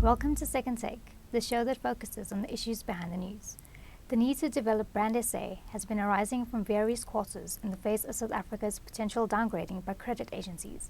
Welcome to Second Take, the show that focuses on the issues behind the news. The need to develop Brand SA has been arising from various quarters in the face of South Africa's potential downgrading by credit agencies.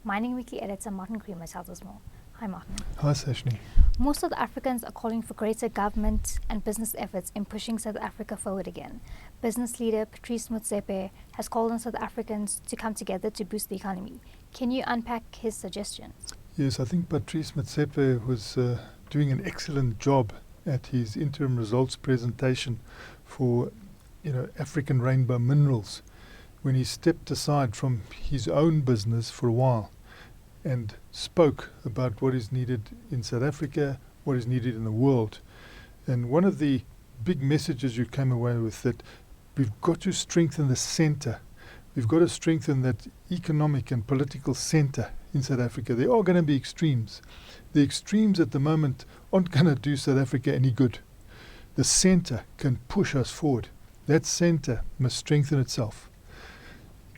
Mining Weekly editor Martin Creamer tells us more. Hi Martin. Hi Sashnee. More South Africans are calling for greater government and business efforts in pushing South Africa forward again. Business leader Patrice Motsepe has called on South Africans to come together to boost the economy. Can you unpack his suggestion? Yes, I think Patrice Motsepe was doing an excellent job at his interim results presentation for African Rainbow Minerals when he stepped aside from his own business for a while and spoke about what is needed in South Africa, what is needed in the world. And one of the big messages you came away with, that we've got to strengthen the centre. We've got to strengthen that economic and political centre in South Africa. There are going to be extremes. The extremes at the moment aren't going to do South Africa any good. The centre can push us forward. That centre must strengthen itself.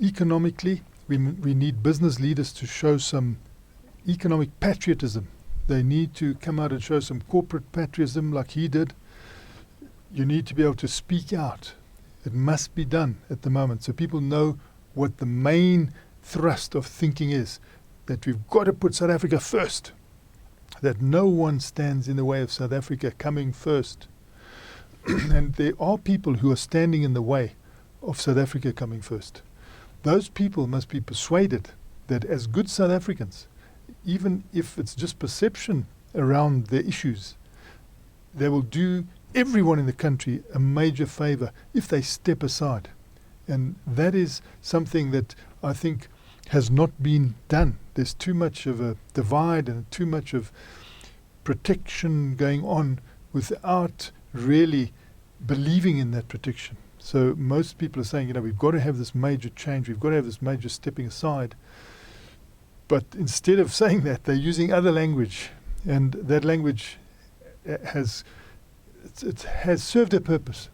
Economically, we need business leaders to show some economic patriotism. They need to come out and show some corporate patriotism like he did. You need to be able to speak out. It must be done at the moment so people know what the main thrust of thinking is, that we've got to put South Africa first, that no one stands in the way of South Africa coming first. And there are people who are standing in the way of South Africa coming first. Those people must be persuaded that as good South Africans, even if it's just perception around their issues, they will do everyone in the country a major favour if they step aside. And that is something that I think has not been done. There's too much of a divide and too much of protection going on without really believing in that protection. So most people are saying, we've got to have this major change, we've got to have this major stepping aside. But instead of saying that, they're using other language, and that language has served a purpose.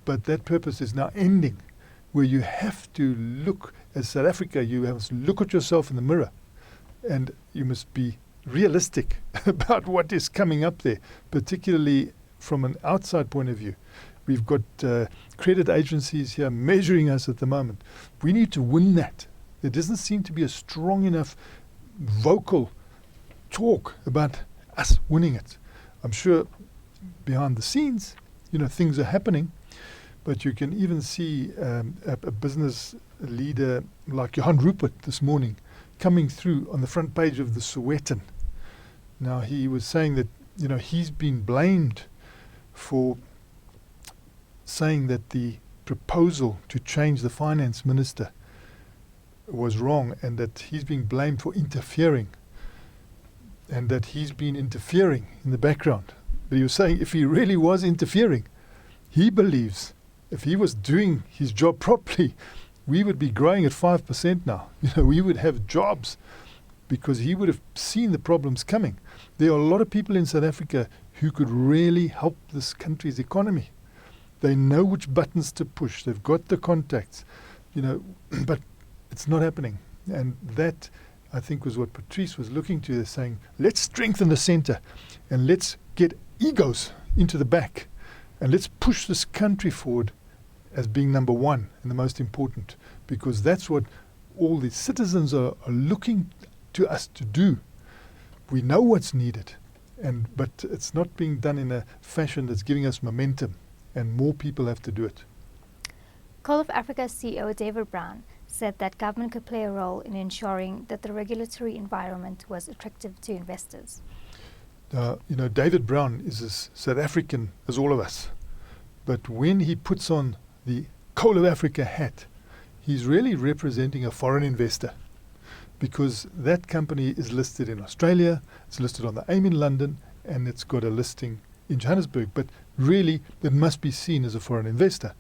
But that purpose is now ending, where you have to look, as South Africa, you have to look at yourself in the mirror, and you must be realistic about what is coming up there, particularly from an outside point of view. We've got credit agencies here measuring us at the moment. We need to win that. There doesn't seem to be a strong enough vocal talk about us winning it. I'm sure behind the scenes, things are happening, but you can even see a business leader like Johan Rupert this morning coming through on the front page of the Sowetan. Now, he was saying that, he's been blamed for saying that the proposal to change the finance minister was wrong, and that he's being blamed for interfering, and that he's been interfering in the background. But he was saying if he really was interfering, he believes if he was doing his job properly, we would be growing at 5% now. We would have jobs, because he would have seen the problems coming. There are a lot of people in South Africa who could really help this country's economy. They know which buttons to push. They've got the contacts, but it's not happening. And that, I think, was what Patrice was looking to, saying, let's strengthen the centre and let's get egos into the back and let's push this country forward as being number one and the most important, because that's what all the citizens are looking to us to do. We know what's needed, but it's not being done in a fashion that's giving us momentum, and more people have to do it. Coal of Africa CEO David Brown said that government could play a role in ensuring that the regulatory environment was attractive to investors. David Brown is as South African as all of us, but when he puts on the Coal of Africa hat, he's really representing a foreign investor, because that company is listed in Australia, it's listed on the AIM in London, and it's got a listing in Johannesburg, but really it must be seen as a foreign investor.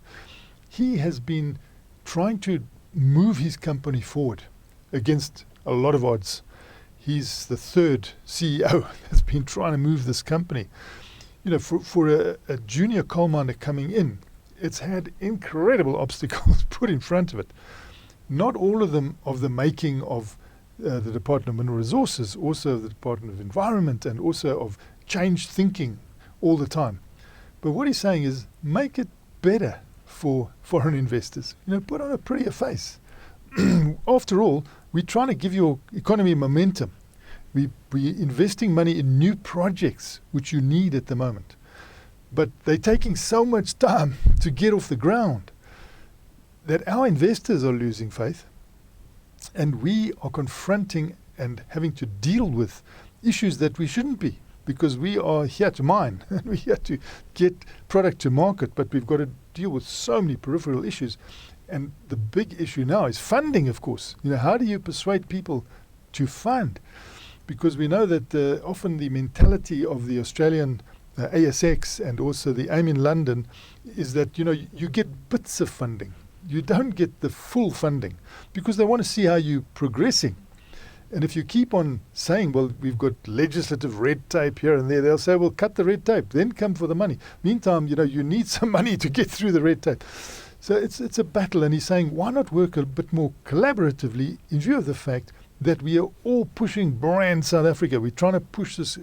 He has been trying to move his company forward against a lot of odds. He's the third CEO that's been trying to move this company. For a junior coal miner coming in, it's had incredible obstacles put in front of it. Not all of them of the making of the Department of Mineral Resources, also the Department of Environment, and also of change thinking all the time. But what he's saying is make it better for foreign investors. Put on a prettier face. After all, we're trying to give your economy momentum. We're investing money in new projects, which you need at the moment. But they're taking so much time to get off the ground that our investors are losing faith. And we are confronting and having to deal with issues that we shouldn't be, because we are here to mine and we're here to get product to market, but we've got to deal with so many peripheral issues. And the big issue now is funding, of course. How do you persuade people to fund? Because we know that often the mentality of the Australian ASX and also the AIM in London is that, you get bits of funding. You don't get the full funding because they want to see how you're progressing. And if you keep on saying, well, we've got legislative red tape here and there, they'll say, well, cut the red tape, then come for the money. Meantime, you need some money to get through the red tape. So it's a battle. And he's saying, why not work a bit more collaboratively in view of the fact that we are all pushing brand South Africa. We're trying to push this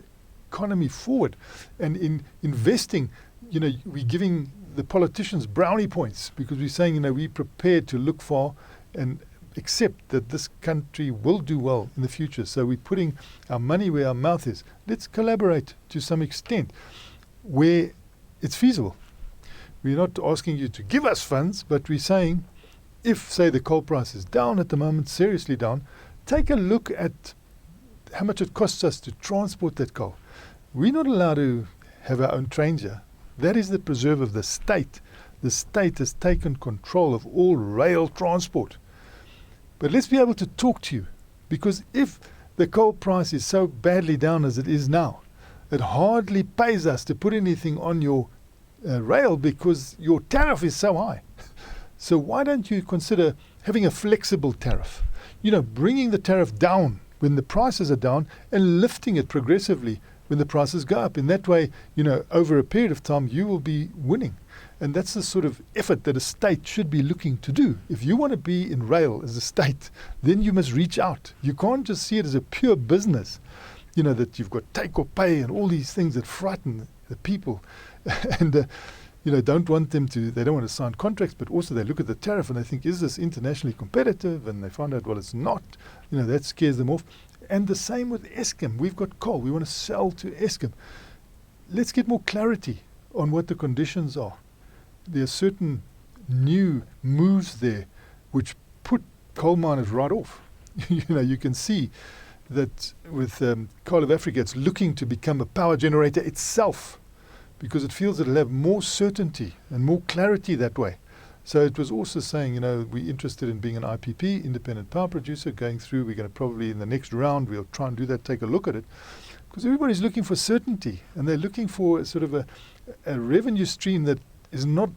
economy forward. And in investing, we're giving the politicians brownie points because we're saying, we're prepared to look far and accept that this country will do well in the future. So we're putting our money where our mouth is. Let's collaborate to some extent where it's feasible. We're not asking you to give us funds, but we're saying if, say, the coal price is down at the moment, seriously down, take a look at how much it costs us to transport that coal. We're not allowed to have our own trains here. That is the preserve of the state. The state has taken control of all rail transport. But let's be able to talk to you, because if the coal price is so badly down as it is now, it hardly pays us to put anything on your rail because your tariff is so high. So why don't you consider having a flexible tariff? Bringing the tariff down when the prices are down and lifting it progressively when the prices go up. In that way, over a period of time, you will be winning. And that's the sort of effort that a state should be looking to do. If you want to be in rail as a state, then you must reach out. You can't just see it as a pure business, that you've got take or pay and all these things that frighten the people and, don't want them to, they don't want to sign contracts, but also they look at the tariff and they think, is this internationally competitive? And they find out, well, it's not. That scares them off. And the same with Eskom. We've got coal. We want to sell to Eskom. Let's get more clarity on what the conditions are. There are certain new moves there which put coal miners right off. You can see that with Coal of Africa, it's looking to become a power generator itself because it feels it'll have more certainty and more clarity that way. So it was also saying, we're interested in being an IPP, independent power producer, going through. We're going to probably in the next round, we'll try and do that, take a look at it. Because everybody's looking for certainty and they're looking for sort of a revenue stream that is not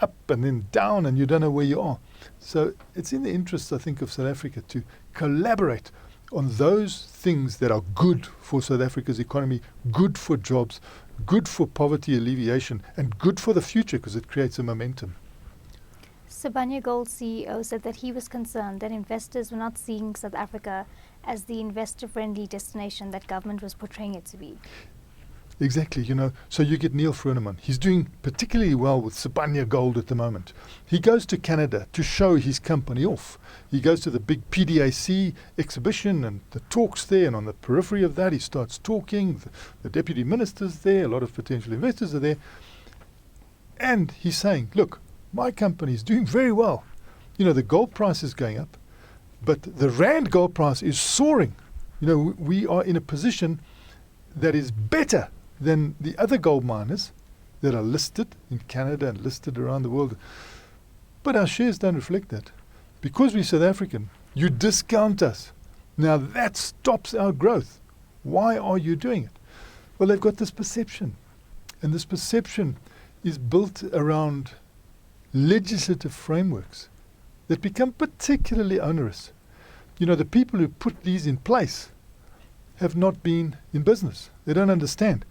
up and then down and you don't know where you are. So it's in the interest, I think, of South Africa to collaborate on those things that are good for South Africa's economy, good for jobs, good for poverty alleviation, and good for the future because it creates a momentum. Sibanye Gold CEO said that he was concerned that investors were not seeing South Africa as the investor-friendly destination that government was portraying it to be. Exactly, so you get Neil Froneman. He's doing particularly well with Sibanye Gold at the moment. He goes to Canada to show his company off. He goes to the big PDAC exhibition and the talks there, and on the periphery of that he starts talking. The deputy minister's there, a lot of potential investors are there. And he's saying, look, my company is doing very well. The gold price is going up, but the Rand gold price is soaring. We are in a position that is better than the other gold miners that are listed in Canada and listed around the world. But our shares don't reflect that. Because we're South African, you discount us. Now that stops our growth. Why are you doing it? Well, they've got this perception. And this perception is built around legislative frameworks that become particularly onerous. The people who put these in place have not been in business. They don't understand.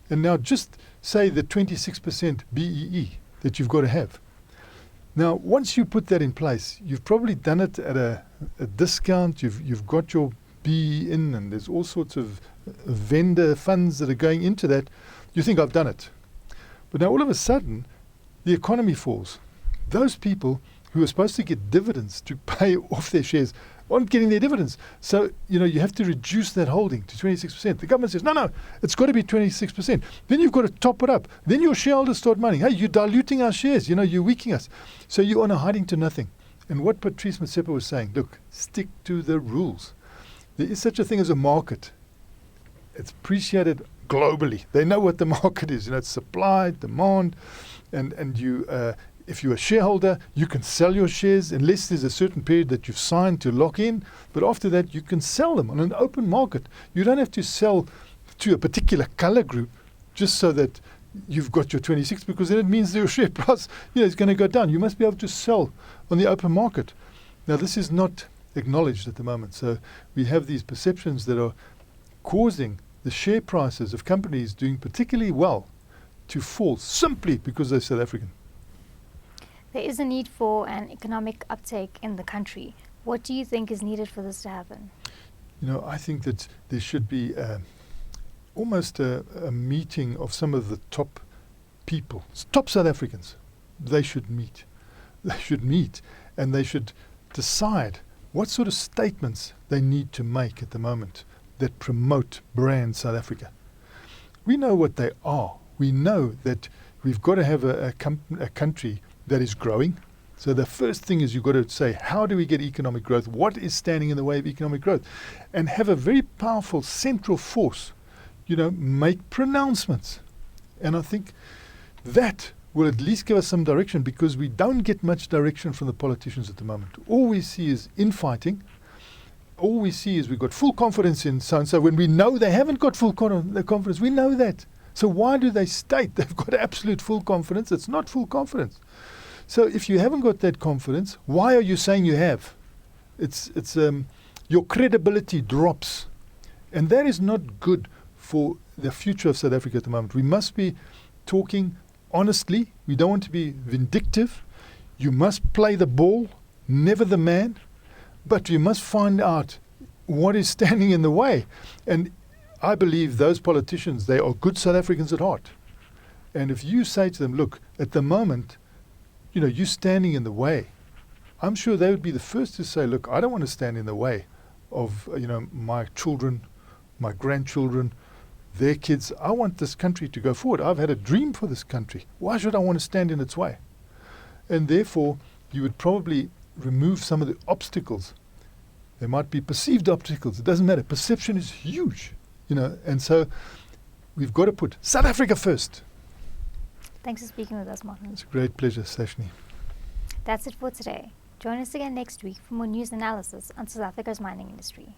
And now just say the 26% BEE that you've got to have. Now, once you put that in place, you've probably done it at a discount. You've got your B in, and there's all sorts of vendor funds that are going into that. You think, I've done it. But now all of a sudden, the economy falls. Those people who are supposed to get dividends to pay off their shares aren't getting their dividends. So, you have to reduce that holding to 26%. The government says, no, it's got to be 26%. Then you've got to top it up. Then your shareholders start moaning, hey, you're diluting our shares, you're weakening us. So you're on a hiding to nothing. And what Patrice Motsepe was saying, look, stick to the rules. There is such a thing as a market. It's appreciated globally. They know what the market is. It's supply, demand, and you... if you're a shareholder, you can sell your shares unless there's a certain period that you've signed to lock in. But after that, you can sell them on an open market. You don't have to sell to a particular color group just so that you've got your 26, because then it means your share price is going to go down. You must be able to sell on the open market. Now, this is not acknowledged at the moment. So we have these perceptions that are causing the share prices of companies doing particularly well to fall simply because they're South African. There is a need for an economic uptake in the country. What do you think is needed for this to happen? I think that there should be almost a meeting of some of the top people, top South Africans. They should meet. They should meet and they should decide what sort of statements they need to make at the moment that promote brand South Africa. We know what they are. We know that we've got to have a country that is growing. So the first thing is you've got to say, how do we get economic growth? What is standing in the way of economic growth? And have a very powerful central force, make pronouncements. And I think that will at least give us some direction, because we don't get much direction from the politicians at the moment. All we see is infighting. All we see is we've got full confidence in so-and-so when we know they haven't got full confidence. We know that. So why do they state they've got absolute full confidence? It's not full confidence. So if you haven't got that confidence, why are you saying you have? It's your credibility drops. And that is not good for the future of South Africa at the moment. We must be talking honestly. We don't want to be vindictive. You must play the ball, never the man. But you must find out what is standing in the way. And I believe those politicians, they are good South Africans at heart. And if you say to them, look, at the moment, you're standing in the way, I'm sure they would be the first to say, look, I don't want to stand in the way of, my children, my grandchildren, their kids. I want this country to go forward. I've had a dream for this country. Why should I want to stand in its way? And therefore, you would probably remove some of the obstacles. There might be perceived obstacles. It doesn't matter. Perception is huge, and so we've got to put South Africa first. Thanks for speaking with us, Martin. It's a great pleasure, Sashnee. That's it for today. Join us again next week for more news analysis on South Africa's mining industry.